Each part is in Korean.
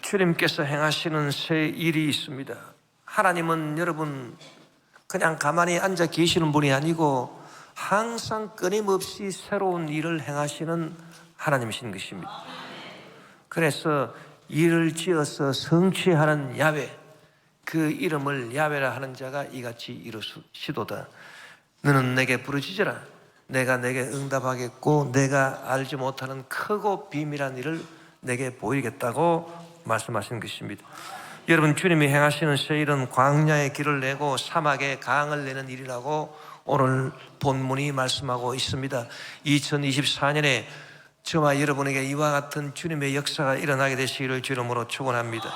주님께서 행하시는 새 일이 있습니다. 하나님은 여러분 그냥 가만히 앉아 계시는 분이 아니고 항상 끊임없이 새로운 일을 행하시는 하나님이신 것입니다. 그래서 일을 지어서 성취하는 야훼, 그 이름을 야훼라 하는 자가 이같이 이루시도다. 너는 내게 부르짖으라. 내가 내게 응답하겠고 내가 알지 못하는 크고 비밀한 일을 내게 보이겠다고 말씀하시는 것입니다. 여러분, 주님이 행하시는 새 일은 광야의 길을 내고 사막에 강을 내는 일이라고 오늘 본문이 말씀하고 있습니다. 2024년에 저와 여러분에게 이와 같은 주님의 역사가 일어나게 되시기를 주 이름으로 축원합니다.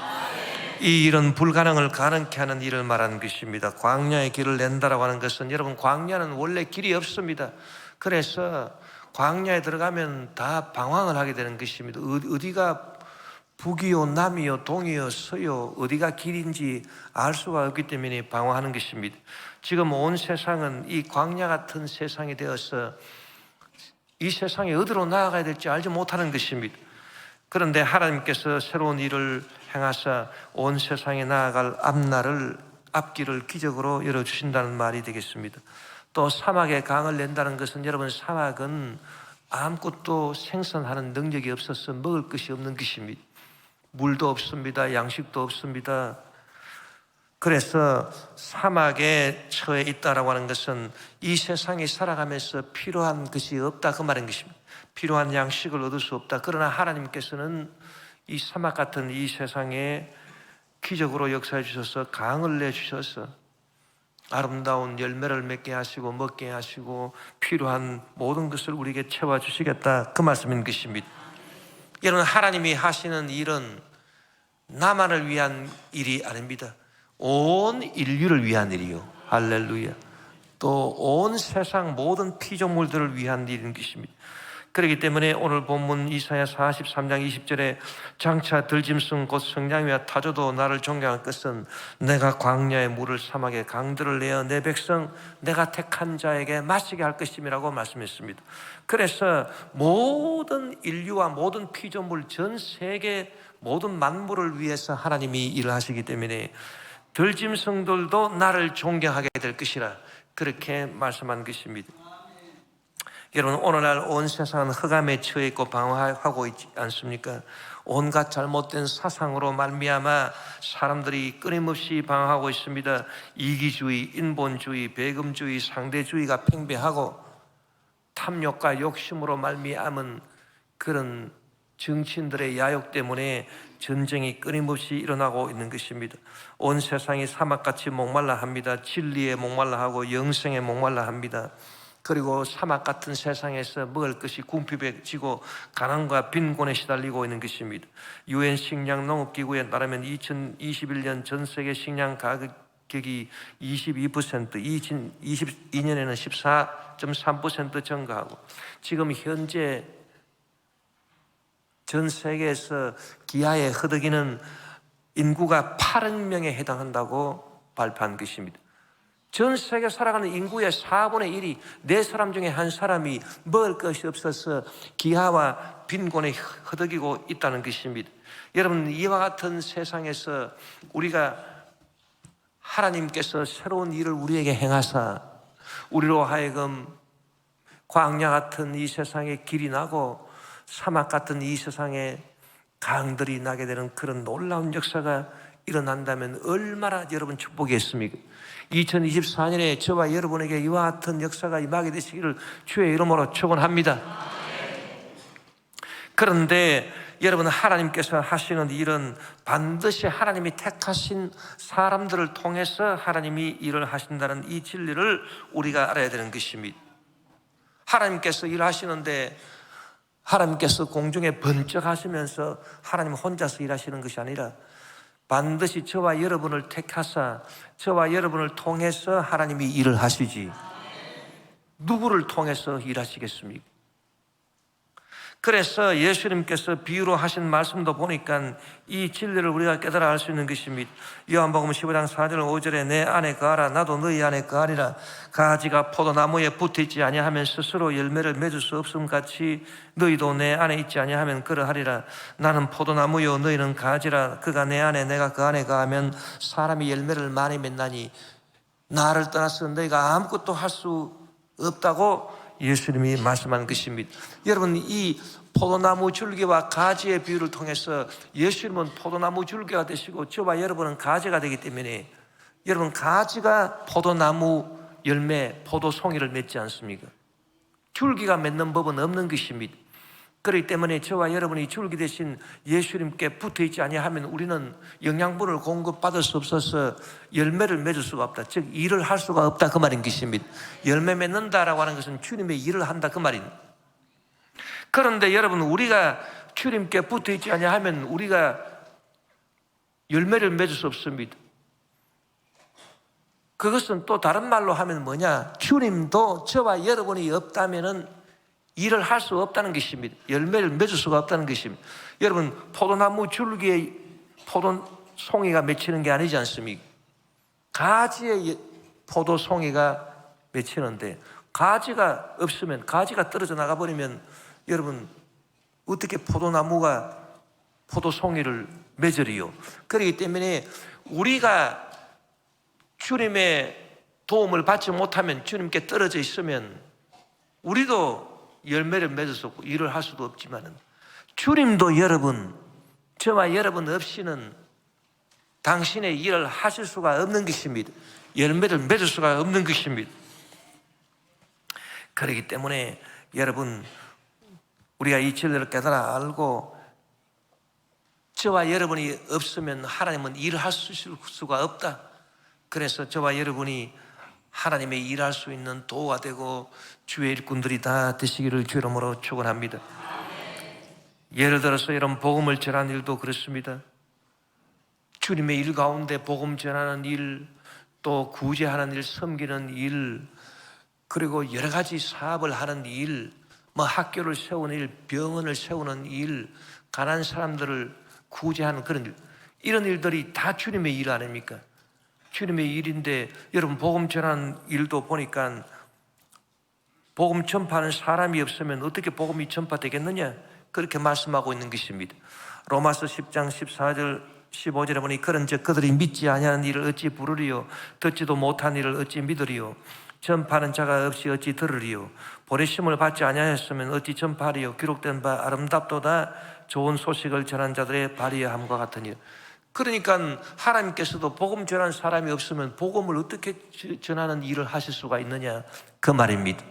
이 일은 불가능을 가능케 하는 일을 말하는 것입니다. 광야의 길을 낸다라고 하는 것은, 여러분, 광야는 원래 길이 없습니다. 그래서 광야에 들어가면 다 방황을 하게 되는 것입니다. 어디가 북이요 남이요 동이요 서요 어디가 길인지 알 수가 없기 때문에 방황하는 것입니다. 지금 온 세상은 이 광야 같은 세상이 되어서 이 세상에 어디로 나아가야 될지 알지 못하는 것입니다. 그런데 하나님께서 새로운 일을 행하사 온 세상에 나아갈 앞길을 기적으로 열어주신다는 말이 되겠습니다. 또 사막에 강을 낸다는 것은, 여러분, 사막은 아무것도 생산하는 능력이 없어서 먹을 것이 없는 것입니다. 물도 없습니다. 양식도 없습니다. 그래서 사막에 처해 있다라고 하는 것은 이 세상에 살아가면서 필요한 것이 없다, 그 말인 것입니다. 필요한 양식을 얻을 수 없다. 그러나 하나님께서는 이 사막 같은 이 세상에 기적으로 역사해 주셔서 강을 내주셔서 아름다운 열매를 맺게 하시고 먹게 하시고 필요한 모든 것을 우리에게 채워주시겠다, 그 말씀인 것입니다. 여러분, 하나님이 하시는 일은 나만을 위한 일이 아닙니다. 온 인류를 위한 일이요. 할렐루야. 또 온 세상 모든 피조물들을 위한 일인 것입니다. 그렇기 때문에 오늘 본문 이사야 43장 20절에 장차 들짐승 곧 성냥이와 타조도 나를 존경할 것은 내가 광야의 물을 사막에 강들을 내어 내 백성 내가 택한 자에게 마시게 할 것임이라고 말씀했습니다. 그래서 모든 인류와 모든 피조물, 전 세계 모든 만물을 위해서 하나님이 일을 하시기 때문에 들짐승들도 나를 존경하게 될 것이라, 그렇게 말씀한 것입니다. 여러분, 오늘날 온 세상은 흑암에 처해 있고 방황하고 있지 않습니까? 온갖 잘못된 사상으로 말미암아 사람들이 끊임없이 방황하고 있습니다. 이기주의, 인본주의, 배금주의, 상대주의가 팽배하고 탐욕과 욕심으로 말미암은 그런 정치인들의 야욕 때문에 전쟁이 끊임없이 일어나고 있는 것입니다. 온 세상이 사막같이 목말라 합니다. 진리에 목말라 하고 영생에 목말라 합니다. 그리고 사막 같은 세상에서 먹을 것이 궁핍해지고 가난과 빈곤에 시달리고 있는 것입니다. UN 식량 농업기구에 따르면 2021년 전 세계 식량 가격이 22%, 2022년에는 14.3% 증가하고, 지금 현재 전 세계에서 기아에 허덕이는 인구가 8억 명에 해당한다고 발표한 것입니다. 전 세계 살아가는 인구의 4분의 1이 4사람 중에 1사람이 먹을 것이 없어서 기아와 빈곤에 허덕이고 있다는 것입니다. 여러분, 이와 같은 세상에서 우리가 하나님께서 새로운 일을 우리에게 행하사 우리로 하여금 광야 같은 이 세상에 길이 나고 사막 같은 이 세상에 강들이 나게 되는 그런 놀라운 역사가 일어난다면 얼마나 여러분 축복이겠습니까? 2024년에 저와 여러분에게 이와 같은 역사가 임하게 되시기를 주의 이름으로 축원합니다. 그런데 여러분, 하나님께서 하시는 일은 반드시 하나님이 택하신 사람들을 통해서 하나님이 일을 하신다는 이 진리를 우리가 알아야 되는 것입니다. 하나님께서 일하시는데 하나님께서 공중에 번쩍하시면서 하나님 혼자서 일하시는 것이 아니라 반드시 저와 여러분을 택하사 저와 여러분을 통해서 하나님이 일을 하시지 누구를 통해서 일하시겠습니까? 그래서 예수님께서 비유로 하신 말씀도 보니까 이 진리를 우리가 깨달아 알 수 있는 것입니다. 요한복음 15장 4절 5절에 내 안에 거하라 나도 너희 안에 거하리라. 가지가 포도나무에 붙어있지 아니하면 스스로 열매를 맺을 수 없음 같이 너희도 내 안에 있지 아니하면 그러하리라. 나는 포도나무요 너희는 가지라. 그가 내 안에 내가 그 안에 거하면 사람이 열매를 많이 맺나니 나를 떠나서 너희가 아무것도 할 수 없다고 예수님이 말씀한 것입니다. 여러분, 이 포도나무 줄기와 가지의 비유를 통해서 예수님은 포도나무 줄기가 되시고 저와 여러분은 가지가 되기 때문에, 여러분, 가지가 포도나무 열매, 포도송이를 맺지 않습니까? 줄기가 맺는 법은 없는 것입니다. 그렇기 때문에 저와 여러분이 줄기 대신 예수님께 붙어있지 아니하면 우리는 영양분을 공급받을 수 없어서 열매를 맺을 수가 없다. 즉 일을 할 수가 없다, 그 말인 것입니다. 열매 맺는다라고 하는 것은 주님의 일을 한다, 그 말입니다. 그런데 여러분, 우리가 주님께 붙어있지 아니하면 우리가 열매를 맺을 수 없습니다. 그것은 또 다른 말로 하면 뭐냐, 주님도 저와 여러분이 없다면은 일을 할 수 없다는 것입니다. 열매를 맺을 수가 없다는 것입니다. 여러분, 포도나무 줄기에 포도송이가 맺히는 게 아니지 않습니까? 가지에 포도송이가 맺히는데, 가지가 없으면, 가지가 떨어져 나가버리면 여러분 어떻게 포도나무가 포도송이를 맺으리요? 그렇기 때문에 우리가 주님의 도움을 받지 못하면, 주님께 떨어져 있으면 우리도 열매를 맺을 수 없고 일을 할 수도 없지만, 주님도 여러분, 저와 여러분 없이는 당신의 일을 하실 수가 없는 것입니다. 열매를 맺을 수가 없는 것입니다. 그렇기 때문에 여러분, 우리가 이 진리를 깨달아 알고 저와 여러분이 없으면 하나님은 일을 할 수가 없다. 그래서 저와 여러분이 하나님의 일할 수 있는 도가 되고 주의 일꾼들이 다 되시기를 주의 이름으로 축원합니다. 예를 들어서 이런 복음을 전하는 일도 그렇습니다. 주님의 일 가운데 복음 전하는 일, 또 구제하는 일, 섬기는 일, 그리고 여러 가지 사업을 하는 일, 뭐 학교를 세우는 일, 병원을 세우는 일, 가난한 사람들을 구제하는 그런 일, 이런 일들이 다 주님의 일 아닙니까? 주님의 일인데, 여러분, 복음 전하는 일도 보니까 복음 전파하는 사람이 없으면 어떻게 복음이 전파되겠느냐, 그렇게 말씀하고 있는 것입니다. 로마서 10장 14절 15절에 보니 그런즉 그들이 믿지 아니하는 일을 어찌 부르리요, 듣지도 못한 일을 어찌 믿으리요, 전파하는 자가 없이 어찌 들으리요, 보내심을 받지 아니하였으면 어찌 전파하리요, 기록된 바 아름답도다 좋은 소식을 전한 자들의 발이함과 같으니. 그러니까 하나님께서도 복음 전하는 사람이 없으면 복음을 어떻게 전하는 일을 하실 수가 있느냐, 그 말입니다.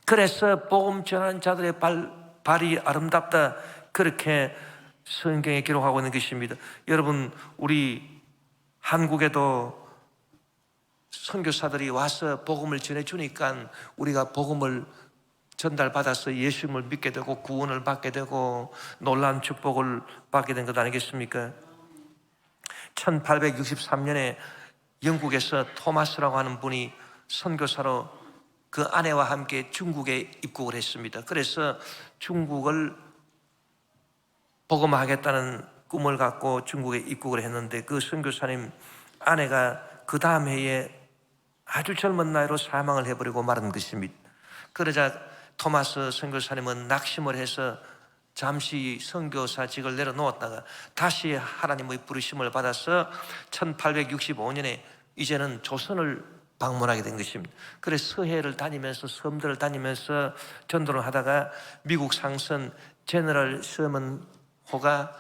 그래서 복음 전하는 자들의 발이 아름답다, 그렇게 성경에 기록하고 있는 것입니다. 여러분, 우리 한국에도 선교사들이 와서 복음을 전해주니까 우리가 복음을 전달받아서 예수님을 믿게 되고 구원을 받게 되고 놀라운 축복을 받게 된 것 아니겠습니까? 1863년에 영국에서 토마스라고 하는 분이 선교사로 그 아내와 함께 중국에 입국을 했습니다. 그래서 중국을 복음하겠다는 꿈을 갖고 중국에 입국을 했는데, 그 선교사님 아내가 그 다음 해에 아주 젊은 나이로 사망을 해버리고 말은 것입니다. 그러자 토마스 선교사님은 낙심을 해서 잠시 선교사직을 내려놓았다가 다시 하나님의 부르심을 받아서 1865년에 이제는 조선을 방문하게 된 것입니다. 그래서 서해를 다니면서 섬들을 다니면서 전도를 하다가 미국 상선 제너럴 서먼 호가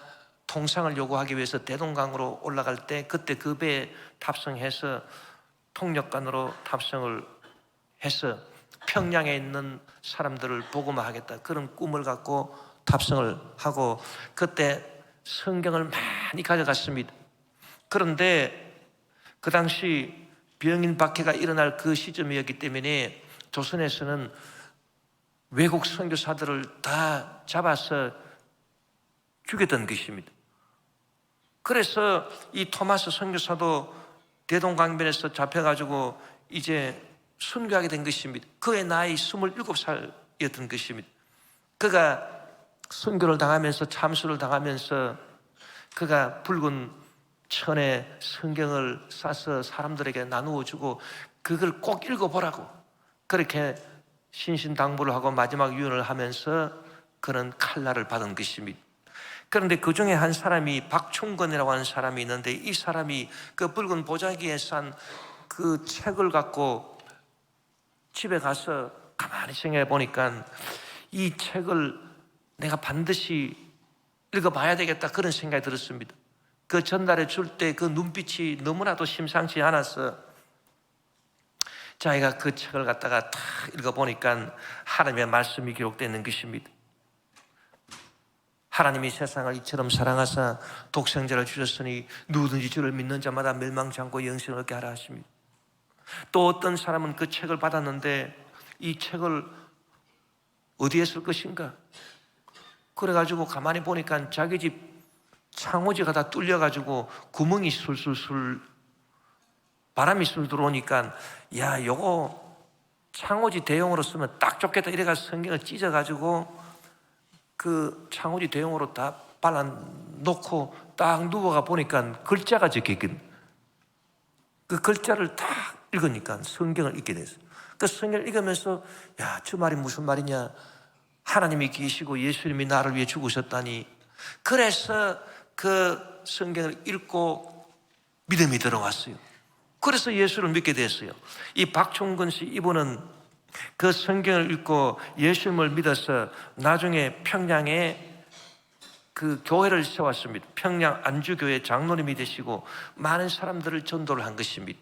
통상을 요구하기 위해서 대동강으로 올라갈 때, 그때 그 배에 탑승해서 통역관으로 탑승을 해서 평양에 있는 사람들을 복음화하겠다, 그런 꿈을 갖고 탑승을 하고 그때 성경을 많이 가져갔습니다. 그런데 그 당시 병인 박해가 일어날 그 시점이었기 때문에 조선에서는 외국 선교사들을 다 잡아서 죽였던 것입니다. 그래서 이 토마스 선교사도 대동강변에서 잡혀가지고 이제 순교하게 된 것입니다. 그의 나이 27살이었던 것입니다. 그가 순교를 당하면서 참수를 당하면서 그가 붉은 천에 성경을 싸서 사람들에게 나누어 주고 그걸 꼭 읽어보라고 그렇게 신신당부를 하고 마지막 유언을 하면서 그런 칼날을 받은 것입니다. 그런데 그 중에 한 사람이 박충건이라고 하는 사람이 있는데 이 사람이 그 붉은 보자기에 싼 그 책을 갖고 집에 가서 가만히 생각해 보니까 이 책을 내가 반드시 읽어봐야 되겠다 그런 생각이 들었습니다. 그 전달해 줄 때 그 눈빛이 너무나도 심상치 않아서 자기가 그 책을 갖다가 탁 읽어보니까 하나님의 말씀이 기록되어 있는 것입니다. 하나님이 세상을 이처럼 사랑하사 독생자를 주셨으니 누구든지 주를 믿는 자마다 멸망치 않고 영생을 얻게 하라 하십니다. 또 어떤 사람은 그 책을 받았는데 이 책을 어디에 쓸 것인가? 그래가지고 가만히 보니까 자기 집 창호지가 다 뚫려가지고 구멍이 술술술 바람이 술 들어오니까 야 요거 창호지 대용으로 쓰면 딱 좋겠다 이래가지고 성경을 찢어가지고 그 창호지 대용으로 다 발라놓고 딱 누워가 보니까 글자가 적혀있거든. 그 글자를 딱 읽으니까 성경을 읽게 됐어요. 그 성경을 읽으면서 야 저 말이 무슨 말이냐, 하나님이 계시고 예수님이 나를 위해 죽으셨다니. 그래서 그 성경을 읽고 믿음이 들어왔어요. 그래서 예수를 믿게 됐어요. 이 박충근 씨 이분은 그 성경을 읽고 예수님을 믿어서 나중에 평양에 그 교회를 세웠습니다. 평양 안주교회 장로님이 되시고 많은 사람들을 전도를 한 것입니다.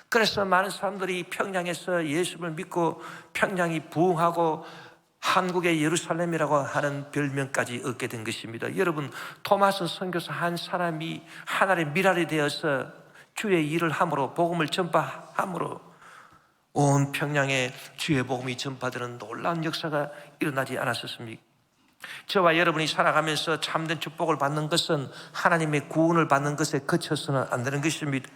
그래서 많은 사람들이 평양에서 예수를 믿고 평양이 부흥하고 한국의 예루살렘이라고 하는 별명까지 얻게 된 것입니다. 여러분, 토마스 선교사 한 사람이 하나의 미랄이 되어서 주의 일을 함으로 복음을 전파함으로 온 평양에 주의 복음이 전파되는 놀라운 역사가 일어나지 않았었습니까? 저와 여러분이 살아가면서 참된 축복을 받는 것은 하나님의 구원을 받는 것에 그쳐서는 안 되는 것입니다.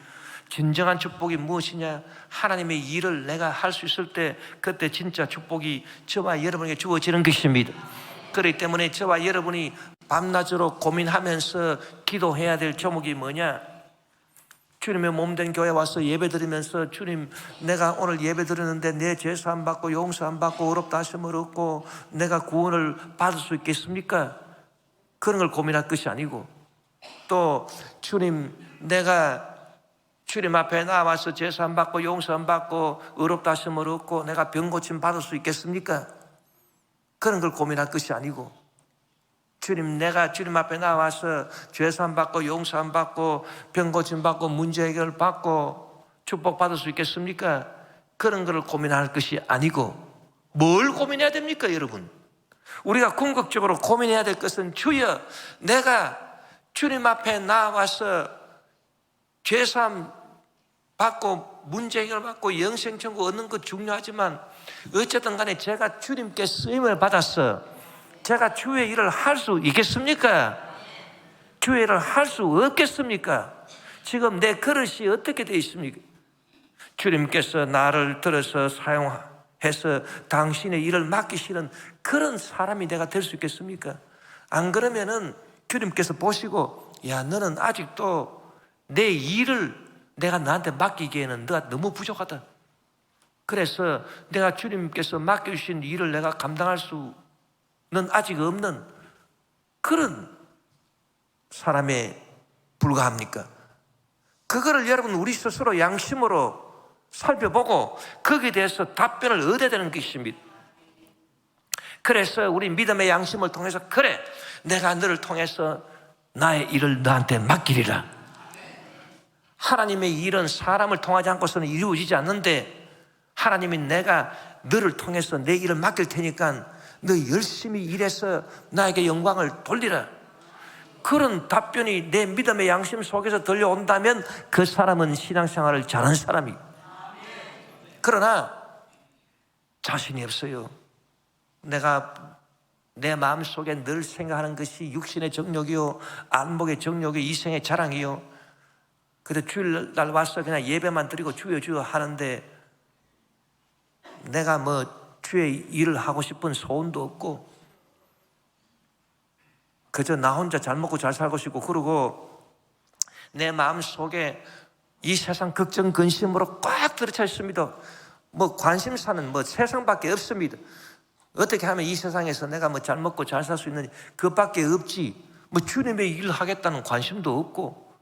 진정한 축복이 무엇이냐? 하나님의 일을 내가 할 수 있을 때 그때 진짜 축복이 저와 여러분에게 주어지는 것입니다. 그렇기 때문에 저와 여러분이 밤낮으로 고민하면서 기도해야 될 제목이 뭐냐? 주님의 몸된 교회 와서 예배 드리면서 주님, 내가 오늘 예배 드리는데 내 죄사함 받고 용서함 받고 의롭다 하심을 얻고 내가 구원을 받을 수 있겠습니까? 그런 걸 고민할 것이 아니고, 또 주님, 내가 주님 앞에 나와서 죄사함 받고 용서함 받고 의롭다 하심을 얻고 내가 병 고침 받을 수 있겠습니까? 그런 걸 고민할 것이 아니고, 주님, 내가 주님 앞에 나와서 죄사함 받고 용서함 받고 병 고침 받고 문제 해결 받고 축복 받을 수 있겠습니까? 그런 걸 고민할 것이 아니고, 뭘 고민해야 됩니까, 여러분? 우리가 궁극적으로 고민해야 될 것은, 주여, 내가 주님 앞에 나와서 죄사함 받고 문제 해결 받고 영생 천국 얻는 것 중요하지만 어쨌든 간에 제가 주님께 쓰임을 받았어. 제가 주의 일을 할 수 있겠습니까? 주의 일을 할 수 없겠습니까? 지금 내 그릇이 어떻게 되어 있습니까? 주님께서 나를 들어서 사용해서 당신의 일을 맡기시는 그런 사람이 내가 될 수 있겠습니까? 안 그러면은 주님께서 보시고, 야, 너는 아직도 내 일을 내가 너한테 맡기기에는 너가 너무 부족하다. 그래서 내가 주님께서 맡겨주신 일을 내가 감당할 수는 아직 없는 그런 사람에 불과합니까? 그거를 여러분 우리 스스로 양심으로 살펴보고 거기에 대해서 답변을 얻어야 되는 것입니다. 그래서 우리 믿음의 양심을 통해서, 그래, 내가 너를 통해서 나의 일을 너한테 맡기리라. 하나님의 일은 사람을 통하지 않고서는 이루어지지 않는데, 하나님이 내가 너를 통해서 내 일을 맡길 테니까 너 열심히 일해서 나에게 영광을 돌리라. 그런 답변이 내 믿음의 양심 속에서 들려온다면 그 사람은 신앙생활을 잘하는 사람이. 그러나 자신이 없어요. 내가 내 마음속에 늘 생각하는 것이 육신의 정욕이요, 안목의 정욕이요, 이생의 자랑이요. 그래도 주일날 와서 그냥 예배만 드리고 주여 주여 하는데 내가 뭐 주의 일을 하고 싶은 소원도 없고, 그저 나 혼자 잘 먹고 잘 살고 싶고, 그러고 내 마음속에 이 세상 걱정 근심으로 꽉 들어차 있습니다. 뭐 관심사는 뭐 세상밖에 없습니다. 어떻게 하면 이 세상에서 내가 뭐 잘 먹고 잘 살 수 있는지 그것밖에 없지. 뭐 주님의 일을 하겠다는 관심도 없고,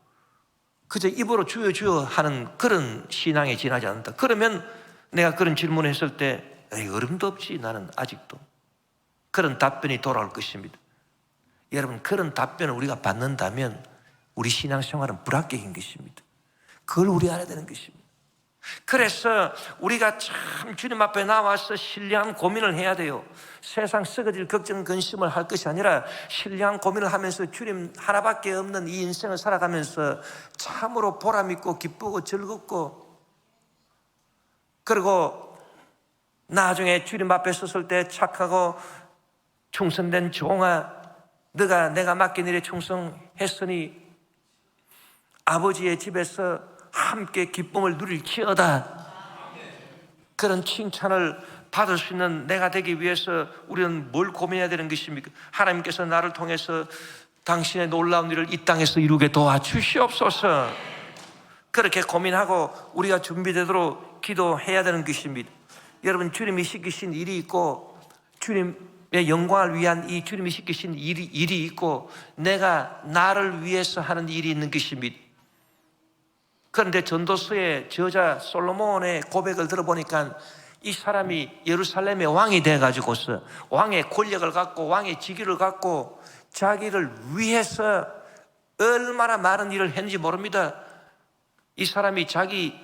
그저 입으로 주여 주여 하는 그런 신앙에 지나지 않는다. 그러면 내가 그런 질문을 했을 때 에이, 어림도 없지, 나는 아직도. 그런 답변이 돌아올 것입니다. 여러분, 그런 답변을 우리가 받는다면 우리 신앙생활은 불합격인 것입니다. 그걸 우리 알아야 되는 것입니다. 그래서 우리가 참 주님 앞에 나와서 신령한 고민을 해야 돼요. 세상 썩어질 걱정 근심을 할 것이 아니라 신령한 고민을 하면서 주님 하나밖에 없는 이 인생을 살아가면서 참으로 보람 있고 기쁘고 즐겁고, 그리고 나중에 주님 앞에 섰을 때 착하고 충성된 종아, 너가 내가 맡긴 일에 충성했으니 아버지의 집에서 함께 기쁨을 누릴지어다. 그런 칭찬을 받을 수 있는 내가 되기 위해서 우리는 뭘 고민해야 되는 것입니까? 하나님께서 나를 통해서 당신의 놀라운 일을 이 땅에서 이루게 도와주시옵소서. 그렇게 고민하고 우리가 준비되도록 기도해야 되는 것입니다. 여러분, 주님이 시키신 일이 있고, 주님의 영광을 위한 이 주님이 시키신 일이 있고, 내가 나를 위해서 하는 일이 있는 것입니다. 그런데 전도서의 저자 솔로몬의 고백을 들어보니까 이 사람이 예루살렘의 왕이 돼가지고서 왕의 권력을 갖고 왕의 직위를 갖고 자기를 위해서 얼마나 많은 일을 했는지 모릅니다. 이 사람이 자기를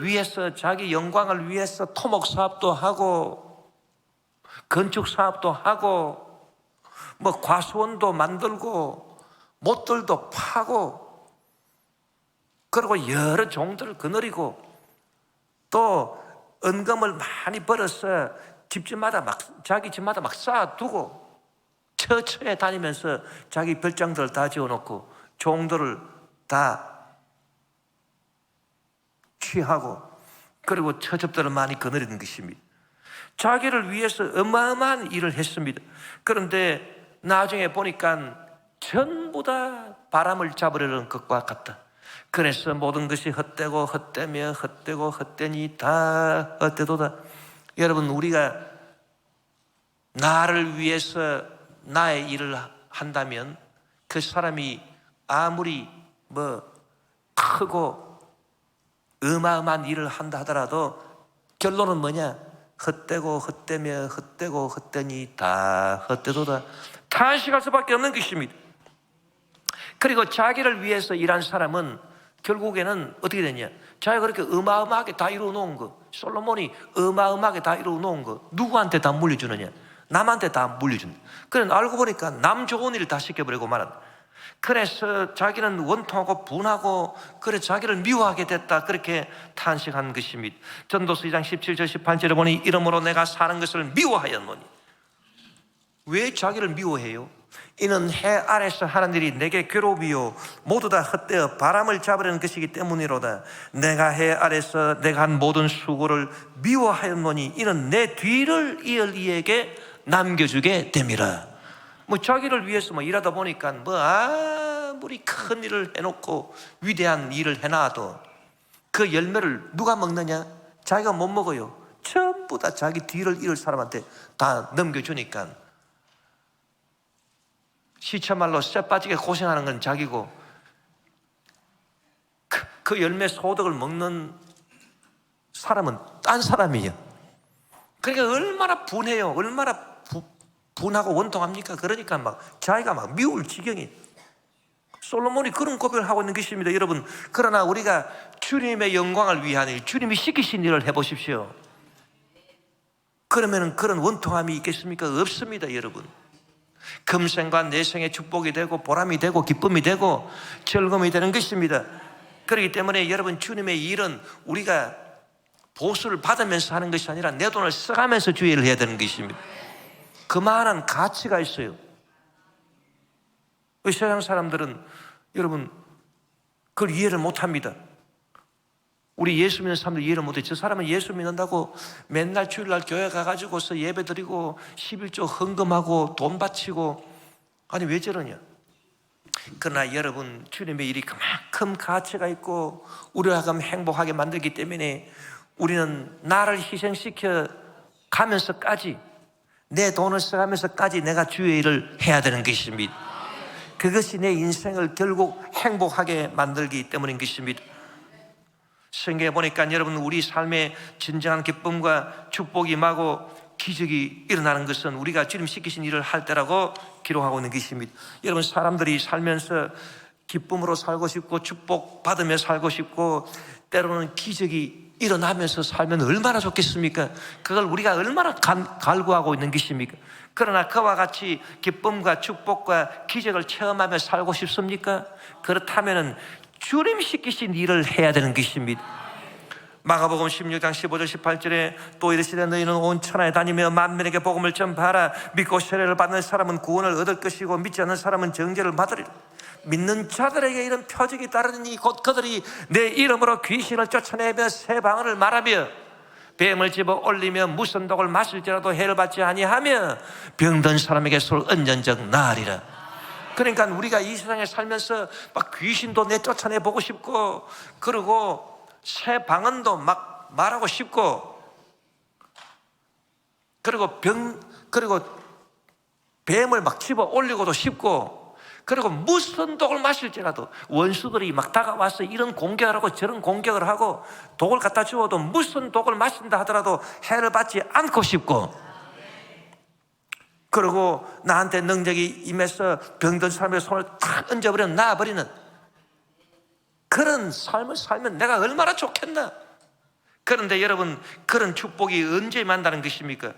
위해서, 자기 영광을 위해서 토목 사업도 하고 건축 사업도 하고 뭐 과수원도 만들고 못들도 파고, 그리고 여러 종들을 거느리고 또 은금을 많이 벌어서 자기 집마다 막 쌓아두고 처처에 다니면서 자기 별장들을 다 지어놓고 종들을 다 취하고, 그리고 처접들을 많이 거느리는 것입니다. 자기를 위해서 어마어마한 일을 했습니다. 그런데 나중에 보니까 전부 다 바람을 잡으려는 것과 같다. 그래서 모든 것이 헛되고 헛되며 헛되고 헛되니 다 헛되도다. 여러분, 우리가 나를 위해서 나의 일을 한다면 그 사람이 아무리 뭐 크고 어마어마한 일을 한다 하더라도 결론은 뭐냐? 헛되고 헛되며 헛되고 헛되니 다 헛되도다. 탄식할 수밖에 없는 것입니다. 그리고 자기를 위해서 일한 사람은 결국에는 어떻게 되냐? 자기가 그렇게 어마어마하게 다 이루어 놓은 거, 솔로몬이 어마어마하게 다 이루어 놓은 거 누구한테 다 물려주느냐? 남한테 다 물려준다. 그래 알고 보니까 남 좋은 일을 다 시켜버리고 말한다. 그래서 자기는 원통하고 분하고, 그래 자기를 미워하게 됐다, 그렇게 탄식한 것입니다. 전도서 2장 17절 18절에 보니 이러므로 내가 사는 것을 미워하였노니. 왜 자기를 미워해요? 이는 해 아래서 하는 일이 내게 괴로움이요 모두 다 헛되어 바람을 잡으려는 것이기 때문이로다. 내가 해 아래서 내가 한 모든 수고를 미워하였노니 이는 내 뒤를 이을 이에게 남겨주게 됨이라. 뭐 자기를 위해서 뭐 일하다 보니까 뭐 아무리 큰 일을 해놓고 위대한 일을 해놔도 그 열매를 누가 먹느냐? 자기가 못 먹어요. 전부 다 자기 뒤를 이을 사람한테 다 넘겨주니까 시체말로 쇠 빠지게 고생하는 건 자기고, 그 열매 소득을 먹는 사람은 딴 사람이에요. 그러니까 얼마나 분해요. 얼마나 분하고 원통합니까? 그러니까 막 자기가 막 미울 지경이. 솔로몬이 그런 고백을 하고 있는 것입니다, 여러분. 그러나 우리가 주님의 영광을 위한 일, 주님이 시키신 일을 해보십시오. 그러면 그런 원통함이 있겠습니까? 없습니다, 여러분. 금생과 내생의 축복이 되고 보람이 되고 기쁨이 되고 즐거움이 되는 것입니다. 그렇기 때문에 여러분, 주님의 일은 우리가 보수를 받으면서 하는 것이 아니라 내 돈을 써가면서 주의 일을 해야 되는 것입니다. 그만한 가치가 있어요. 세상 사람들은 여러분 그걸 이해를 못합니다. 우리 예수 믿는 사람들 이해를 못해. 저 사람은 예수 믿는다고 맨날 주일날 교회 가가지고서 예배 드리고 11조 헌금하고 돈 바치고 아니 왜 저러냐? 그러나 여러분, 주님의 일이 그만큼 가치가 있고 우리가 행복하게 만들기 때문에 우리는 나를 희생시켜 가면서까지, 내 돈을 써가면서까지 내가 주의 일을 해야 되는 것입니다. 그것이 내 인생을 결국 행복하게 만들기 때문인 것입니다. 성경에 보니까 여러분, 우리 삶에 진정한 기쁨과 축복이 임하고 기적이 일어나는 것은 우리가 주님 시키신 일을 할 때라고 기록하고 있는 것입니다. 여러분, 사람들이 살면서 기쁨으로 살고 싶고 축복 받으며 살고 싶고 때로는 기적이 일어나면서 살면 얼마나 좋겠습니까? 그걸 우리가 얼마나 갈구하고 있는 것입니까? 그러나 그와 같이 기쁨과 축복과 기적을 체험하며 살고 싶습니까? 그렇다면 주님 시키신 일을 해야 되는 것입니다. 마가복음 16장 15절 18절에 또 이르시되 너희는 온 천하에 다니며 만민에게 복음을 전파하라. 믿고 세례를 받는 사람은 구원을 얻을 것이고 믿지 않는 사람은 정죄를 받으리라. 믿는 자들에게 이런 표적이 따르니 곧 그들이 내 이름으로 귀신을 쫓아내며 새 방언을 말하며 뱀을 집어 올리며 무슨 독을 마실지라도 해를 받지 아니하며 병든 사람에게 손을 얹은 적 나으리라. 그러니까 우리가 이 세상에 살면서 막 귀신도 내쫓아내 보고 싶고, 그리고 새 방언도 막 말하고 싶고, 그리고 뱀을 막 집어 올리고도 싶고, 그리고 무슨 독을 마실지라도 원수들이 막 다가와서 이런 공격을 하고 저런 공격을 하고 독을 갖다 주어도 무슨 독을 마신다 하더라도 해를 받지 않고 싶고, 그리고 나한테 능력이 임해서 병든 사람의 손을 탁 얹어버려 놔버리는 그런 삶을 살면 내가 얼마나 좋겠나. 그런데 여러분, 그런 축복이 언제 임한다는 것입니까?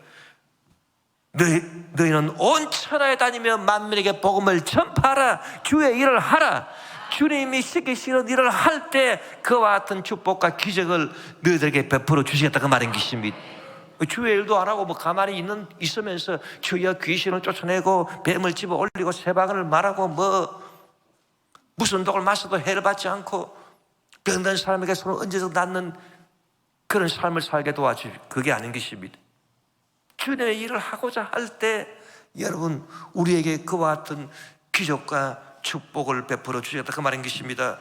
너희는 온 천하에 다니며 만민에게 복음을 전파하라. 주의 일을 하라. 주님이 시키시는 일을 할 때 그와 같은 축복과 기적을 너희들에게 베풀어 주시겠다, 그 말인 것입니다. 주의 일도 안 하고 가만히 있으면서 주여 귀신을 쫓아내고 뱀을 집어 올리고 새방언을 말하고 무슨 독을 마셔도 해를 받지 않고 병든 사람에게 손을 얹어서 낫는 그런 삶을 살게 도와주시, 그게 아닌 것입니다. 주님의 일을 하고자 할 때 여러분, 우리에게 그와 같은 기적과 축복을 베풀어 주시겠다, 그 말인 것입니다.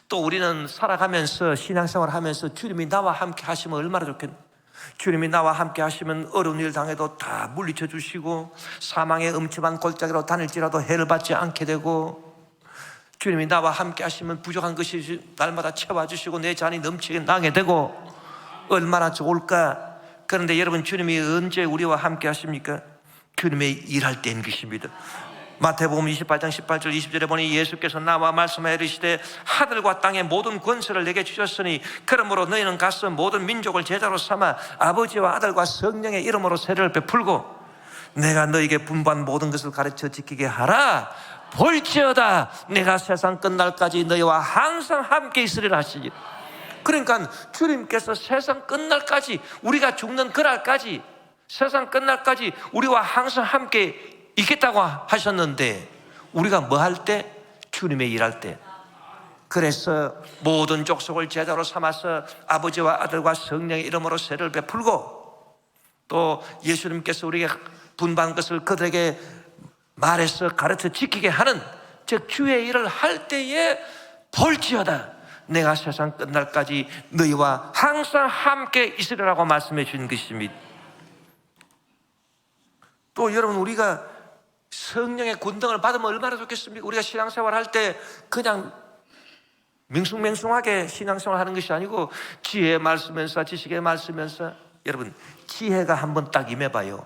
또 우리는 살아가면서 신앙생활 하면서 주님이 나와 함께 하시면 얼마나 좋겠나. 주님이 나와 함께 하시면 어려운 일 당해도 다 물리쳐 주시고 사망의 음침한 골짜기로 다닐지라도 해를 받지 않게 되고, 주님이 나와 함께 하시면 부족한 것이 날마다 채워주시고 내 잔이 넘치게 나게 되고 얼마나 좋을까. 그런데 여러분, 주님이 언제 우리와 함께 하십니까? 주님의 일할 때인 것입니다. 마태복음 28장 18절 20절에 보니 예수께서 나와 말씀하여 이르시되 하늘과 땅의 모든 권세를 내게 주셨으니 그러므로 너희는 가서 모든 민족을 제자로 삼아 아버지와 아들과 성령의 이름으로 세례를 베풀고 내가 너희에게 분부한 모든 것을 가르쳐 지키게 하라. 볼지어다 내가 세상 끝날까지 너희와 항상 함께 있으리라 하시니, 그러니까 주님께서 세상 끝날까지, 우리가 죽는 그날까지, 세상 끝날까지 우리와 항상 함께 있겠다고 하셨는데 우리가 뭐 할 때? 주님의 일할 때. 그래서 모든 족속을 제자로 삼아서 아버지와 아들과 성령의 이름으로 세례를 베풀고 또 예수님께서 우리에게 분부한 것을 그들에게 말해서 가르쳐 지키게 하는, 즉 주의 일을 할 때에 볼지어다 내가 세상 끝날까지 너희와 항상 함께 있으리라고 말씀해 주신 것입니다. 또 여러분, 우리가 성령의 권능을 받으면 얼마나 좋겠습니까? 우리가 신앙생활 할 때 그냥 맹숭맹숭하게 신앙생활 하는 것이 아니고 지혜의 말씀면서 지식의 말씀면서, 여러분 지혜가 한번 딱 임해봐요.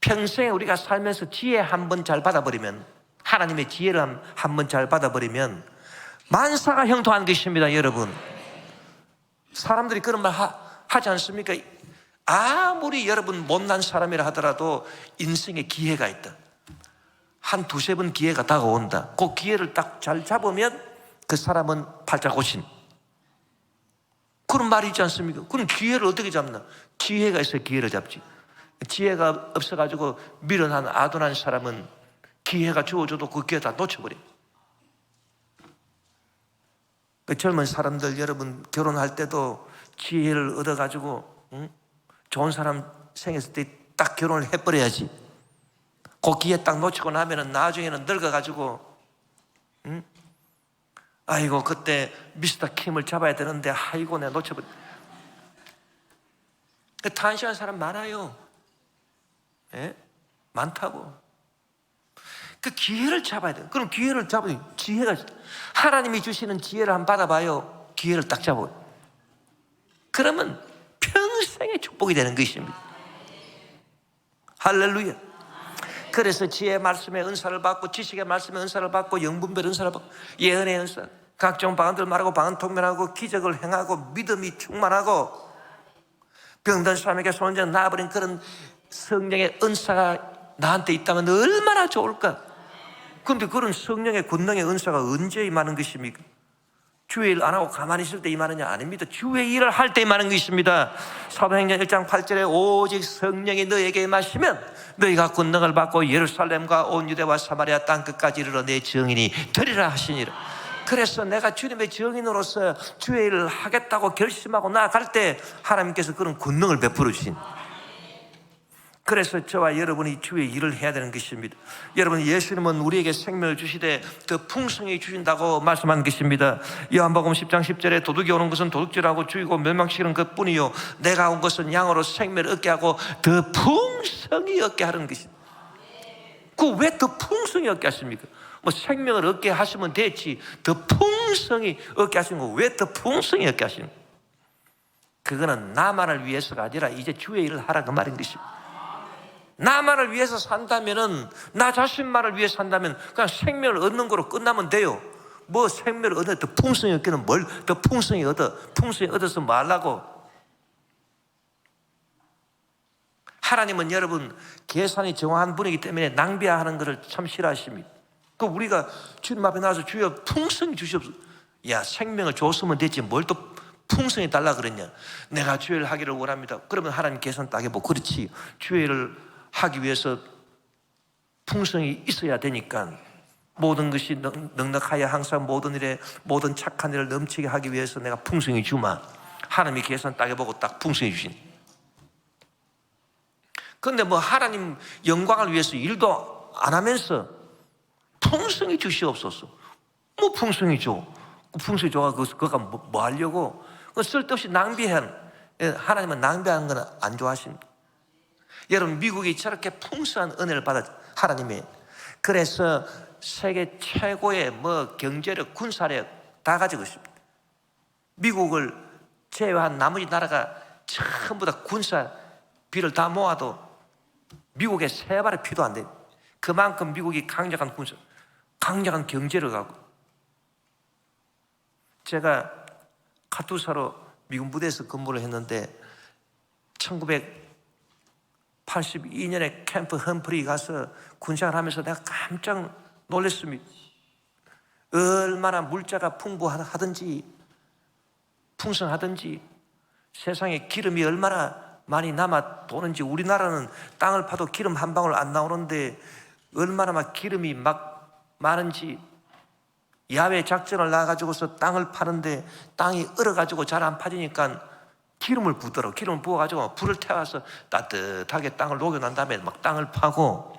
평생에 우리가 살면서 지혜 한번 잘 받아버리면, 하나님의 지혜를 한번 잘 받아버리면 만사가 형통한 것입니다. 여러분, 사람들이 그런 말 하지 않습니까? 아무리 여러분 못난 사람이라 하더라도 인생에 기회가 있다. 한 두세 번 기회가 다가온다. 그 기회를 딱 잘 잡으면 그 사람은 팔자고신, 그런 말이 있지 않습니까? 그럼 기회를 어떻게 잡나? 지혜가 있어야 기회를 잡지. 지혜가 없어가지고 미련한 아둔한 사람은 기회가 주어져도 그 기회 다 놓쳐버려. 그 젊은 사람들 여러분, 결혼할 때도 지혜를 얻어가지고 좋은 사람 생겼을 때 딱 결혼을 해버려야지. 그 기회 딱 놓치고 나면은 나중에는 늙어가지고, 응? 아이고, 그때 미스터 킴을 잡아야 되는데, 아이고, 내가 놓쳐버렸. 탄식하는 사람 많아요. 예? 많다고. 그 기회를 잡아야 돼요. 그럼 기회를 잡으니 지혜가, 하나님이 주시는 지혜를 한번 받아봐요. 기회를 딱 잡아요. 그러면 평생의 축복이 되는 것입니다. 할렐루야. 그래서 지혜의 말씀에 은사를 받고, 지식의 말씀에 은사를 받고, 영분별 은사를 받고, 예언의 은사, 각종 방언들 말하고 방언 통변하고 기적을 행하고 믿음이 충만하고 병든 사람에게 손을 놔버린 그런 성령의 은사가 나한테 있다면 얼마나 좋을까. 그런데 그런 성령의 권능의 은사가 언제 임하는 것입니까? 주의 일 안 하고 가만히 있을 때 임하느냐? 아닙니다. 주의 일을 할 때 임하는 것입니다. 사도행전 1장 8절에 오직 성령이 너에게 임하시면 너희가 권능을 받고 예루살렘과 온 유대와 사마리아 땅끝까지 이르러 내 증인이 되리라 하시니라. 그래서 내가 주님의 증인으로서 주의 일을 하겠다고 결심하고 나아갈 때 하나님께서 그런 권능을 베풀어 주신, 그래서 저와 여러분이 주의 일을 해야 되는 것입니다. 여러분, 예수님은 우리에게 생명을 주시되 더 풍성히 주신다고 말씀한 것입니다. 요한복음 10장 10절에 도둑이 오는 것은 도둑질하고 죽이고 멸망시키는 것뿐이요 내가 온 것은 양으로 생명을 얻게 하고 더 풍성히 얻게 하는 것입니다. 그 왜 더 풍성히 얻게 하십니까? 뭐 생명을 얻게 하시면 됐지, 더 풍성히 얻게 하시는 거 왜 더 풍성히 얻게 하십니까? 그거는 나만을 위해서가 아니라 이제 주의 일을 하라 그 말인 것입니다. 나만을 위해서 산다면은, 나 자신만을 위해서 산다면 그냥 생명을 얻는 거로 끝나면 돼요. 뭐 생명을 얻어 더 풍성히 얻기는 뭘 더 풍성히 얻어? 풍성히 얻어서 뭐 하려고? 하나님은 여러분 계산이 정확한 분이기 때문에 낭비하는 것을 참 싫어하십니다. 그 우리가 주님 앞에 나와서 주여 풍성히 주시옵소서. 야, 생명을 줬으면 됐지 뭘 또 풍성히 달라 그랬냐? 내가 주의를 하기를 원합니다. 그러면 하나님 계산 딱 해보고, 그렇지, 주의를 하기 위해서 풍성이 있어야 되니까 모든 것이 넉넉하여 항상 모든 일에 모든 착한 일을 넘치게 하기 위해서 내가 풍성히 주마. 하나님이 계산 딱 해보고 딱 풍성히 주신. 그런데 뭐 하나님 영광을 위해서 일도 안 하면서 풍성히 주시옵소서. 뭐 풍성히 줘. 풍성히 줘가 그거가 뭐 하려고? 쓸데없이 낭비한, 하나님은 낭비하는 건 안 좋아하십니다. 여러분, 미국이 저렇게 풍성한 은혜를 받아 하나님이, 그래서 세계 최고의 뭐 경제력, 군사력 다 가지고 있습니다. 미국을 제외한 나머지 나라가 전부 다 군사비를 다 모아도 미국의 세 발의 피도 안 돼요. 그만큼 미국이 강력한 군사, 강력한 경제를 갖고. 제가 카투사로 미군 부대에서 근무를 했는데 1982년에 캠프 험프리 가서 군생활 하면서 내가 깜짝 놀랐습니다. 얼마나 물자가 풍부하든지 풍성하든지 세상에 기름이 얼마나 많이 남아 도는지, 우리나라는 땅을 파도 기름 한 방울 안 나오는데 얼마나 막 기름이 막 많은지, 야외 작전을 나가지고서 땅을 파는데 땅이 얼어가지고 잘 안 파지니까 기름을 붓더라고. 기름을 부어가지고 불을 태워서 따뜻하게 땅을 녹여난 다음에 막 땅을 파고,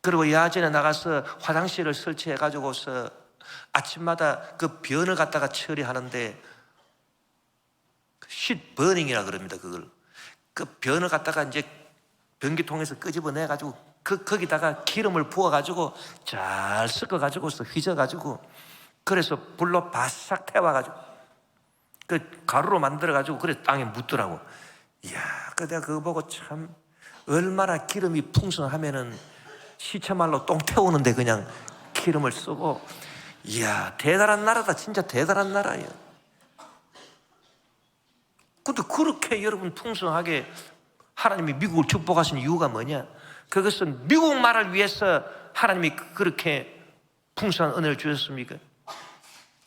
그리고 야전에 나가서 화장실을 설치해가지고서 아침마다 그 변을 갖다가 처리하는데, 쉿 버닝이라 그럽니다. 그걸 그 변을 갖다가 이제 변기통에서 끄집어내가지고 거기다가 기름을 부어가지고 잘 섞어가지고서 휘저가지고, 그래서 불로 바싹 태워가지고 그 가루로 만들어가지고 그래 땅에 묻더라고. 이야, 그 내가 그거 보고 참 얼마나 기름이 풍성하면은 시체말로 똥 태우는데 그냥 기름을 쓰고, 이야, 대단한 나라다. 진짜 대단한 나라예요. 근데 그렇게 여러분 풍성하게 하나님이 미국을 축복하신 이유가 뭐냐? 그것은 미국만을 위해서 하나님이 그렇게 풍성한 은혜를 주셨습니까?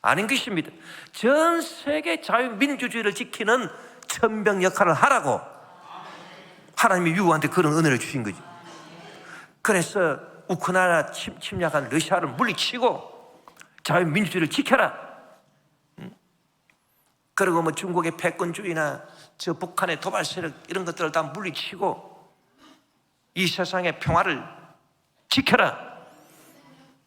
아닌 것입니다. 전 세계 자유민주주의를 지키는 천병 역할을 하라고 하나님이 미국한테 그런 은혜를 주신 거지. 그래서 우크라이나 침략한 러시아를 물리치고 자유민주주의를 지켜라. 그리고 뭐 중국의 패권주의나 저 북한의 도발 세력 이런 것들을 다 물리치고 이 세상의 평화를 지켜라.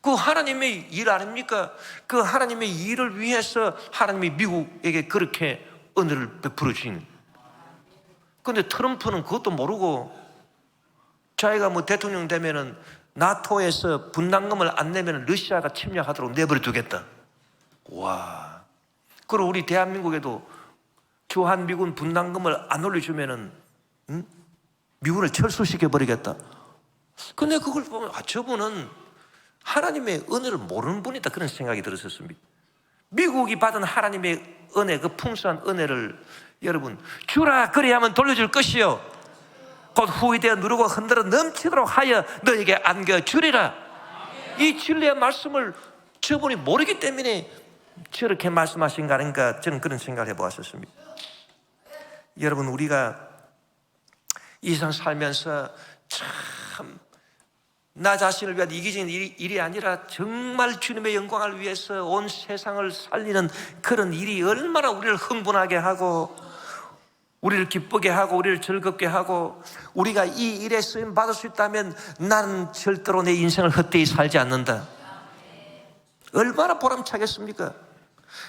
그 하나님의 일 아닙니까? 그 하나님의 일을 위해서 하나님이 미국에게 그렇게 은혜를 베풀어 주신. 그런데 트럼프는 그것도 모르고 자기가 뭐 대통령 되면은 나토에서 분담금을 안 내면 러시아가 침략하도록 내버려 두겠다. 와. 그리고 우리 대한민국에도 주한미군 분담금을 안 올려주면은 미군을 철수시켜 버리겠다. 근데 그걸 보면 저분은 하나님의 은혜를 모르는 분이다, 그런 생각이 들었었습니다. 미국이 받은 하나님의 은혜, 그 풍성한 은혜를 여러분 주라 그리하면 돌려줄 것이요 곧 후이되어 누르고 흔들어 넘치도록 하여 너에게 안겨주리라. 이 진리의 말씀을 저분이 모르기 때문에 저렇게 말씀하신 거 아닌가, 저는 그런 생각을 해보았었습니다. 여러분, 우리가 이 세상 살면서 참 나 자신을 위한 이기적인 일이 아니라 정말 주님의 영광을 위해서 온 세상을 살리는 그런 일이 얼마나 우리를 흥분하게 하고 우리를 기쁘게 하고 우리를 즐겁게 하고, 우리가 이 일에 쓰임 받을 수 있다면 나는 절대로 내 인생을 헛되이 살지 않는다. 얼마나 보람차겠습니까?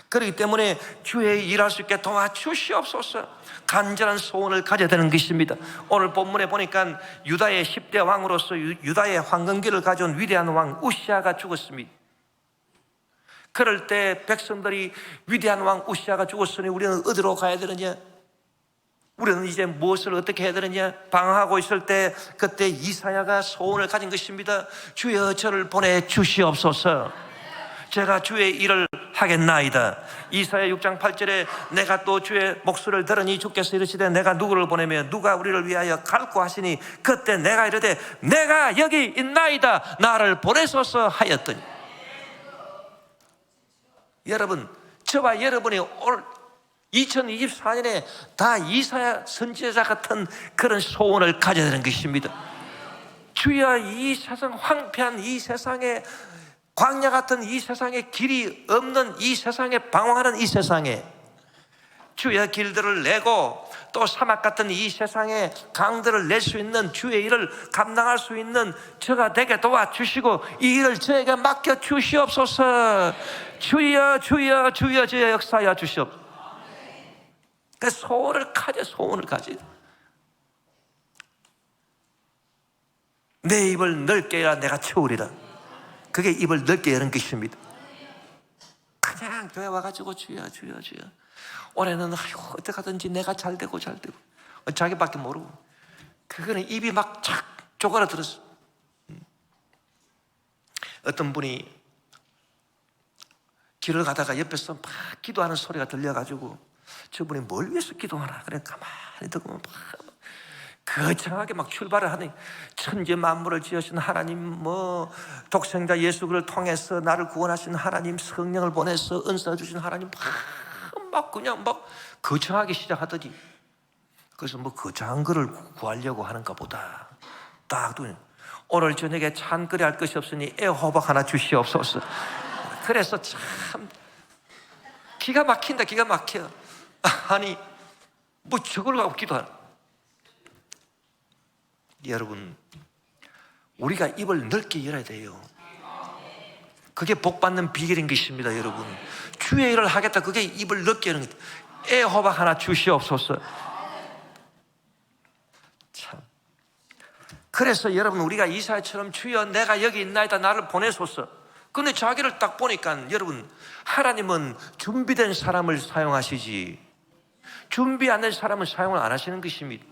그렇기 때문에 주의 일할 수 있게 도와주시옵소서. 간절한 소원을 가져야 되는 것입니다. 오늘 본문에 보니까 유다의 10대 왕으로서 유다의 황금기를 가져온 위대한 왕 우시아가 죽었습니다. 그럴 때 백성들이 위대한 왕 우시아가 죽었으니 우리는 어디로 가야 되느냐? 우리는 이제 무엇을 어떻게 해야 되느냐? 방황하고 있을 때 그때 이사야가 소원을 가진 것입니다. 주여 저를 보내주시옵소서. 제가 주의 일을 하겠나이다. 이사야 6장 8절에 내가 또 주의 목소리를 들으니 주께서 이르시되 내가 누구를 보내며 누가 우리를 위하여 갈고 하시니 그때 내가 이르되 내가 여기 있나이다. 나를 보내소서 하였더니. 여러분, 저와 여러분이 올 2024년에 다 이사야 선지자 같은 그런 소원을 가져야 되는 것입니다. 주여 이 세상 황폐한 이 세상에, 광야 같은 이 세상에, 길이 없는 이 세상에, 방황하는 이 세상에 주의 길들을 내고 또 사막 같은 이 세상에 강들을 낼 수 있는 주의 일을 감당할 수 있는 저가 되게 도와주시고 이 일을 저에게 맡겨 주시옵소서. 주여 주여 주여 주여 역사하여 주시옵소서. 그 소원을 가져, 소원을 가져. 내 입을 넓게 열어 내가 채우리라. 그게 입을 넓게 여는 것입니다. 그냥 교회 와가지고 주여 주여 주여 올해는 어떡하든지 내가 잘 되고 자기밖에 모르고, 그거는 입이 막 착 쪼그라들었어. 어떤 분이 길을 가다가 옆에서 막 기도하는 소리가 들려가지고 저분이 뭘 위해서 기도하나 그래 가만히 듣고 막 거창하게 막 출발을 하더니 천지 만물을 지으신 하나님, 뭐 독생자 예수를 통해서 나를 구원하신 하나님, 성령을 보내서 은사 주신 하나님, 막 그냥 막 거창하게 시작하더니, 그래서 뭐 거창한 거를 구하려고 하는가 보다. 딱 오늘 저녁에 찬거리 할 것이 없으니 애호박 하나 주시옵소서. 그래서 참 기가 막힌다, 기가 막혀. 아니 뭐 저걸 갖고 기도하나. 여러분, 우리가 입을 넓게 열어야 돼요. 그게 복받는 비결인 것입니다. 여러분, 주의 일을 하겠다, 그게 입을 넓게 여는 것. 애호박 하나 주시옵소서. 참. 그래서 여러분, 우리가 이사야처럼 주여 내가 여기 있나이다, 나를 보내소서. 근데 자기를 딱 보니까 여러분, 하나님은 준비된 사람을 사용하시지 준비 안 된 사람은 사용을 안 하시는 것입니다.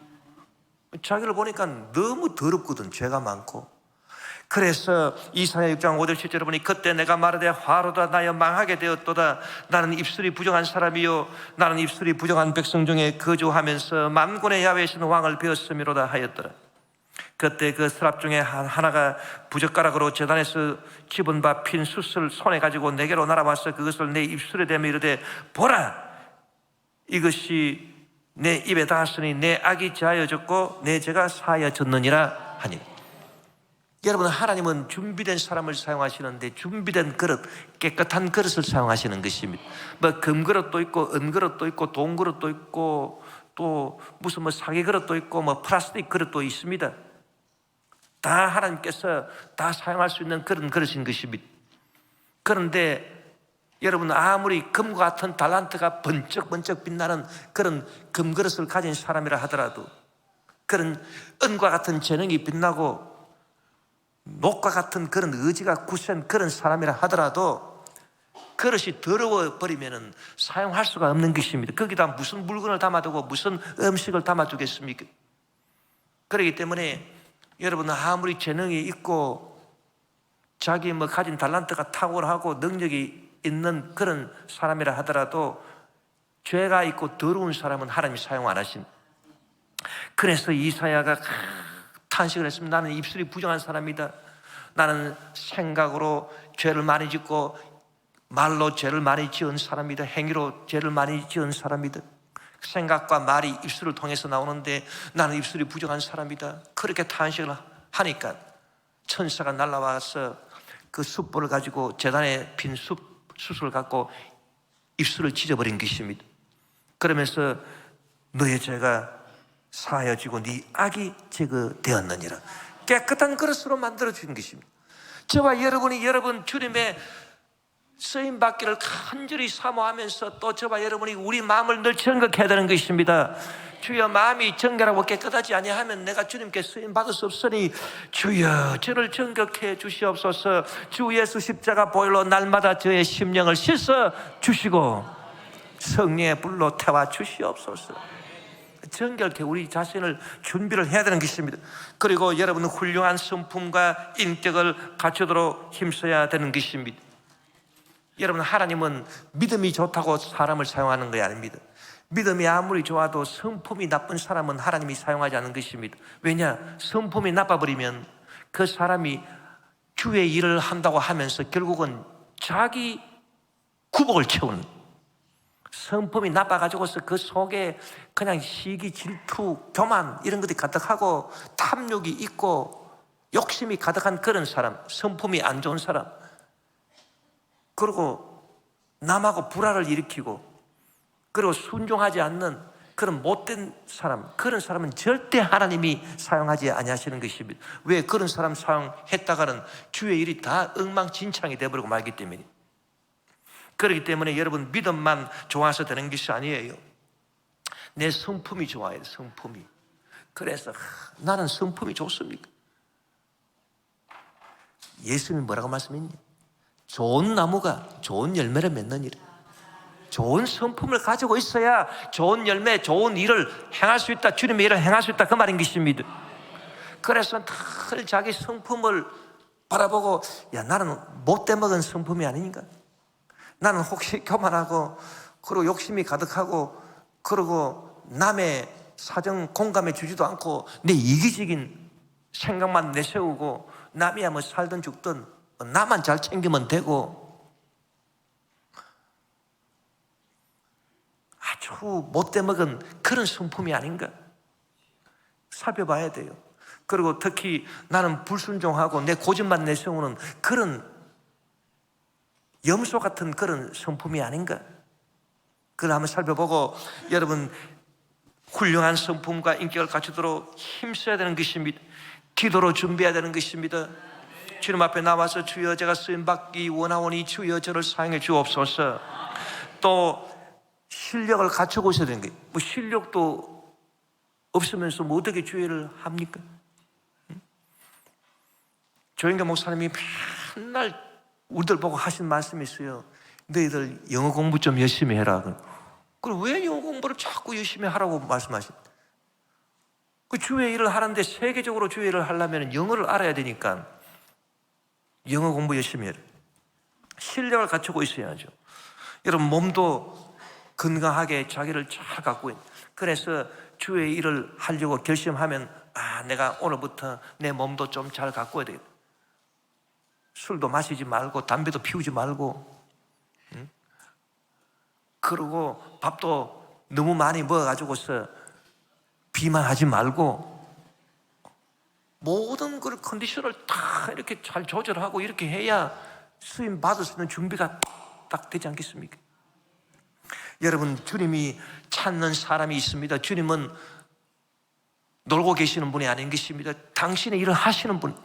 자기를 보니까 너무 더럽거든, 죄가 많고. 그래서 이사야 6장 5절 7절을 보니 그때 내가 말하되 화로다 나여 망하게 되었도다. 나는 입술이 부정한 사람이요 나는 입술이 부정한 백성 중에 거주하면서 만군의 야훼신 왕을 배웠음이로다 하였더라. 그때 그 서랍 중에 하나가 부젓가락으로 제단에서 집은 바 핀 숯을 손에 가지고 내게로 날아와서 그것을 내 입술에 대며 이르되 보라, 이것이 내 입에 닿았으니 내 악이 자하여졌고 내 죄가 사하여졌느니라 하니. 여러분, 하나님은 준비된 사람을 사용하시는데 준비된 그릇, 깨끗한 그릇을 사용하시는 것입니다. 뭐 금그릇도 있고 은그릇도 있고 돈그릇도 있고 또 무슨 뭐 사기 그릇도 있고 뭐 플라스틱 그릇도 있습니다. 다 하나님께서 다 사용할 수 있는 그런 그릇인 것입니다. 그런데 여러분, 아무리 금과 같은 달란트가 번쩍번쩍 빛나는 그런 금그릇을 가진 사람이라 하더라도, 그런 은과 같은 재능이 빛나고 녹과 같은 그런 의지가 굳센 그런 사람이라 하더라도 그릇이 더러워 버리면 사용할 수가 없는 것입니다. 거기다 무슨 물건을 담아두고 무슨 음식을 담아두겠습니까? 그렇기 때문에 여러분, 아무리 재능이 있고 자기 가진 달란트가 탁월하고 능력이 있는 그런 사람이라 하더라도 죄가 있고 더러운 사람은 하나님이 사용 안 하신. 그래서 이사야가 탄식을 했습니다. 나는 입술이 부정한 사람이다. 나는 생각으로 죄를 많이 짓고 말로 죄를 많이 지은 사람이다. 행위로 죄를 많이 지은 사람이다. 생각과 말이 입술을 통해서 나오는데 나는 입술이 부정한 사람이다. 그렇게 탄식을 하니까 천사가 날아와서 그 숯불을 가지고 제단에 핀 숯을 갖고 입술을 찢어버린 것입니다. 그러면서 너의 죄가 사하여지고 네 악이 제거되었느니라. 깨끗한 그릇으로 만들어준 것입니다. 저와 여러분이 여러분 주님의 쓰임받기를 간절히 사모하면서 또 저와 여러분이 우리 마음을 늘 정결해야 되는 것입니다. 주여, 마음이 정결하고 깨끗하지 아니하면 내가 주님께 쓰임받을 수 없으니 주여 저를 정결해 주시옵소서. 주 예수 십자가 보혈로 날마다 저의 심령을 씻어 주시고 성령의 불로 태워 주시옵소서. 정결케 우리 자신을 준비를 해야 되는 것입니다. 그리고 여러분은 훌륭한 성품과 인격을 갖추도록 힘써야 되는 것입니다. 여러분, 하나님은 믿음이 좋다고 사람을 사용하는 것이 아닙니다. 믿음이 아무리 좋아도 성품이 나쁜 사람은 하나님이 사용하지 않는 것입니다. 왜냐? 성품이 나빠버리면 그 사람이 주의 일을 한다고 하면서 결국은 자기 구복을 채우는, 성품이 나빠가지고서 그 속에 그냥 시기, 질투, 교만 이런 것들이 가득하고 탐욕이 있고 욕심이 가득한 그런 사람, 성품이 안 좋은 사람, 그리고 남하고 불화를 일으키고 그리고 순종하지 않는 그런 못된 사람, 그런 사람은 절대 하나님이 사용하지 아니하시는 것입니다. 왜? 그런 사람 사용했다가는 주의 일이 다 엉망진창이 되어버리고 말기 때문에. 그렇기 때문에 여러분, 믿음만 좋아서 되는 것이 아니에요. 내 성품이 좋아야 돼, 성품이. 그래서 나는 성품이 좋습니까? 예수님이 뭐라고 말씀했냐? 좋은 나무가 좋은 열매를 맺느니라. 좋은 성품을 가지고 있어야 좋은 열매, 좋은 일을 행할 수 있다. 주님의 일을 행할 수 있다. 그 말인 것입니다. 그래서 늘 자기 성품을 바라보고, 야, 나는 못돼 먹은 성품이 아닌가? 나는 혹시 교만하고 그리고 욕심이 가득하고 그리고 남의 사정 공감해 주지도 않고 내 이기적인 생각만 내세우고 남이야 뭐 살든 죽든 나만 잘 챙기면 되고 아주 못돼 먹은 그런 성품이 아닌가 살펴봐야 돼요. 그리고 특히 나는 불순종하고 내 고집만 내세우는 그런 염소 같은 그런 성품이 아닌가? 그걸 한번 살펴보고 여러분 훌륭한 성품과 인격을 갖추도록 힘써야 되는 것입니다. 기도로 준비해야 되는 것입니다. 주님 앞에 나와서 주여 제가 쓰임받기 원하오니 주여 저를 사용해 주옵소서. 또 실력을 갖추고 있어야 되는 거예요. 뭐 실력도 없으면서 뭐 어떻게 주의를 합니까? 조영교 목사님이 맨날 우리들 보고 하신 말씀이 있어요. 너희들 영어 공부 좀 열심히 해라. 그럼 왜 영어 공부를 자꾸 열심히 하라고 말씀하십니까? 그 주의 일을 하는데 세계적으로 주의 일을 하려면 영어를 알아야 되니까 영어 공부 열심히 해라. 실력을 갖추고 있어야죠. 여러분 몸도 건강하게 자기를 잘 갖고 있는. 그래서 주의 일을 하려고 결심하면 내가 오늘부터 내 몸도 좀 잘 가꿔야 되겠다. 술도 마시지 말고 담배도 피우지 말고 그리고 밥도 너무 많이 먹어가지고서 비만하지 말고 모든 그 컨디션을 다 이렇게 잘 조절하고 이렇게 해야 수임 받을 수 있는 준비가 딱 되지 않겠습니까? 여러분 주님이 찾는 사람이 있습니다. 주님은 놀고 계시는 분이 아닌 것입니다. 당신의 일을 하시는 분.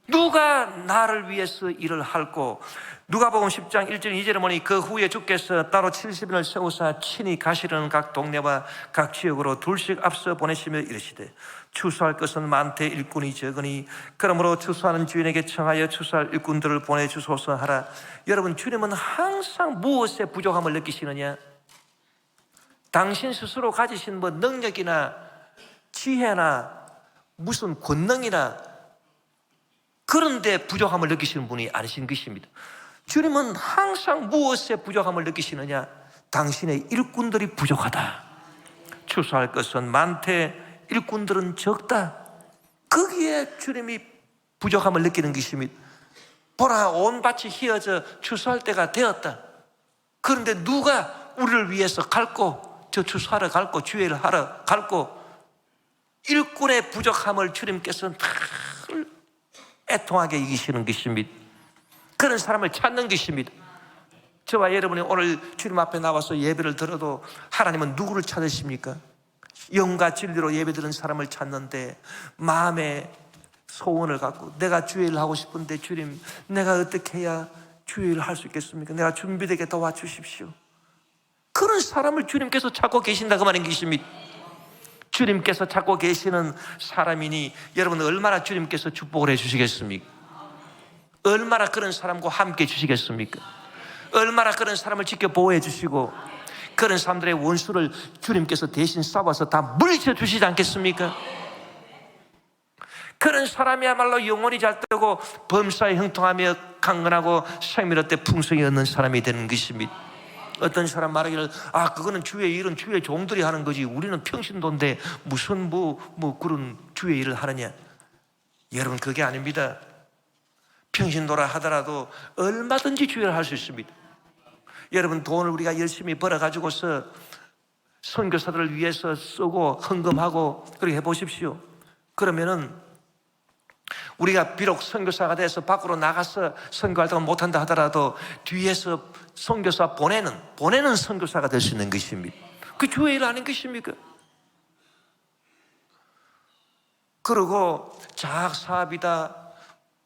누가 나를 위해서 일을 할고, 누가복음 10장 1절 2절에 보니 그 후에 주께서 따로 70인을 세우사 친히 가시려는 각 동네와 각 지역으로 둘씩 앞서 보내시며 이르시되 추수할 것은 많되 일꾼이 적으니 그러므로 추수하는 주인에게 청하여 추수할 일꾼들을 보내주소서 하라. 여러분, 주님은 항상 무엇에 부족함을 느끼시느냐? 당신 스스로 가지신 뭐 능력이나 지혜나 무슨 권능이나 그런 데 부족함을 느끼시는 분이 아니신 것입니다. 주님은 항상 무엇에 부족함을 느끼시느냐? 당신의 일꾼들이 부족하다. 추수할 것은 많되 일꾼들은 적다. 거기에 주님이 부족함을 느끼는 것입니다. 보라, 온 밭이 휘어져 추수할 때가 되었다. 그런데 누가 우리를 위해서 갈고, 저 추수하러 갈고, 주의를 하러 갈고, 일꾼의 부족함을 주님께서는 늘 애통하게 이기시는 것입니다. 그런 사람을 찾는 것입니다. 저와 여러분이 오늘 주님 앞에 나와서 예배를 드려도 하나님은 누구를 찾으십니까? 영과 진리로 예배드리는 사람을 찾는데, 마음에 소원을 갖고 내가 주의 일을 하고 싶은데 주님, 내가 어떻게 해야 주의 일을 할 수 있겠습니까? 내가 준비되게 도와주십시오. 그런 사람을 주님께서 찾고 계신다, 그 말인 것입니다. 주님께서 찾고 계시는 사람이니 여러분, 얼마나 주님께서 축복을 해주시겠습니까? 얼마나 그런 사람과 함께 해주시겠습니까? 얼마나 그런 사람을 지켜 보호해 주시고 그런 사람들의 원수를 주님께서 대신 싸워서 다 물리쳐 주시지 않겠습니까? 그런 사람이야말로 영혼이 잘 뜨고 범사에 형통하며 강건하고 생명 얻되 풍성이 얻는 사람이 되는 것입니다. 어떤 사람 말하기를, 그거는 주의 일은 주의 종들이 하는 거지, 우리는 평신도인데 무슨 그런 주의 일을 하느냐. 여러분, 그게 아닙니다. 평신도라 하더라도 얼마든지 주의 일을 할 수 있습니다. 여러분, 돈을 우리가 열심히 벌어가지고서 선교사들을 위해서 쓰고 헌금하고 그렇게 해보십시오. 그러면은 우리가 비록 선교사가 돼서 밖으로 나가서 선교활동을 못한다 하더라도 뒤에서 선교사 보내는 선교사가 될 수 있는 것입니다. 그 주의 일 아닌 것입니까? 그리고 자학사업이다,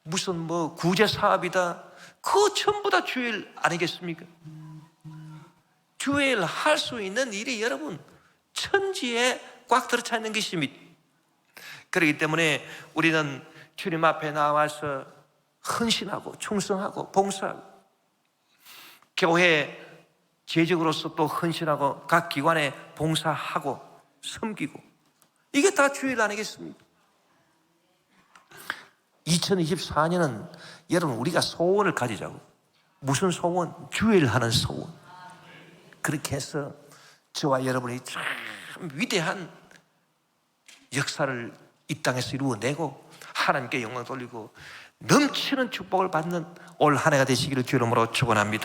무슨 구제사업이다, 그거 전부 다 주의 일 아니겠습니까? 주의 일 할 수 있는 일이 여러분 천지에 꽉 들어차 있는 것입니다. 그렇기 때문에 우리는 주님 앞에 나와서 헌신하고 충성하고 봉사하고, 교회 재직으로서 또 헌신하고 각 기관에 봉사하고 섬기고, 이게 다 주의 일 아니겠습니까? 2024년은 여러분, 우리가 소원을 가지자고. 무슨 소원? 주의 일 하는 소원. 그렇게 해서 저와 여러분이 참 위대한 역사를 이 땅에서 이루어내고 하나님께 영광 돌리고 넘치는 축복을 받는 올 한 해가 되시기를 주 이름으로 축원합니다.